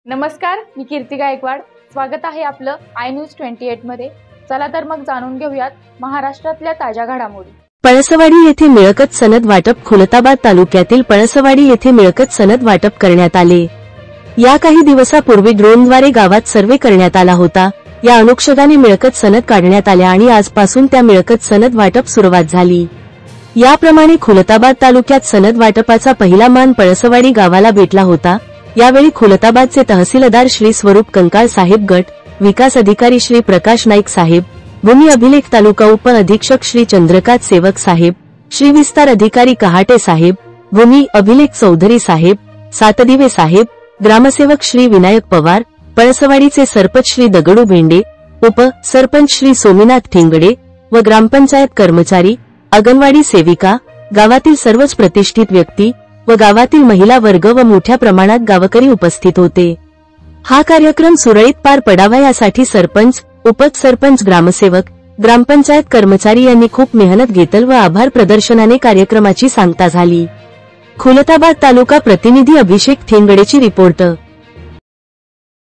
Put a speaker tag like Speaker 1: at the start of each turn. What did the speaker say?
Speaker 1: नमस्कार, मी कीर्ती गायकवाड। स्वागत आहे आपलं आय न्यूज 28 मध्ये। चला तर मग जाणून घेऊयात महाराष्ट्रातल्या ताज्या घडामोडी।
Speaker 2: पळसवाडी येथे मिळकत सनद वाटप। खुलताबाद तालुक्यातील पळसवाडी येथे मिळकत सनद वाटप करण्यात आले। या काही दिवसापूर्वी ड्रोनद्वारे गावात सर्वे करण्यात आला होता। या अनुषंगाने मिळकत सनद काढण्यात आल्या आणि आजपासून त्या मिळकत सनद वाटप सुरुवात झाली। याप्रमाणे खुलताबाद तालुक्यात सनद वाटपाचा पहिला मान पळसवाडी गावाला भेटला होता। यावेळी खुलताबादचे तहसीलदार श्री स्वरूप कंकाळ साहेब, गट विकास अधिकारी श्री प्रकाश नाईक साहेब, भूमी अभिलेख तालुका उप अधीक्षक श्री चंद्रकांत सेवक साहेब, श्री विस्तार अधिकारी कहाटे साहेब, भूमी अभिलेख चौधरी साहेब, सातदिवे साहेब, ग्रामसेवक श्री विनायक पवार, पळसवाडीचे सरपंच श्री दगडू भेंडे, उप सरपंच श्री सोमीनाथ ठिंगडे व ग्रामपंचायत कर्मचारी, अंगणवाडी सेविका, गावातील सर्वच प्रतिष्ठित व्यक्ती व गावातील महिला वर्ग व मोठ्या प्रमाणात गावकरी उपस्थित होते। हा कार्यक्रम सुरळीत पार पडावा यासाठी सरपंच, उपसरपंच, ग्रामसेवक, ग्रामपंचायत कर्मचारी यांनी खूप मेहनत घेतली व आभार प्रदर्शनाने कार्यक्रमाची सांगता झाली। खुलताबाद तालुका प्रतिनिधी अभिषेक ठेंगडेची रिपोर्ट।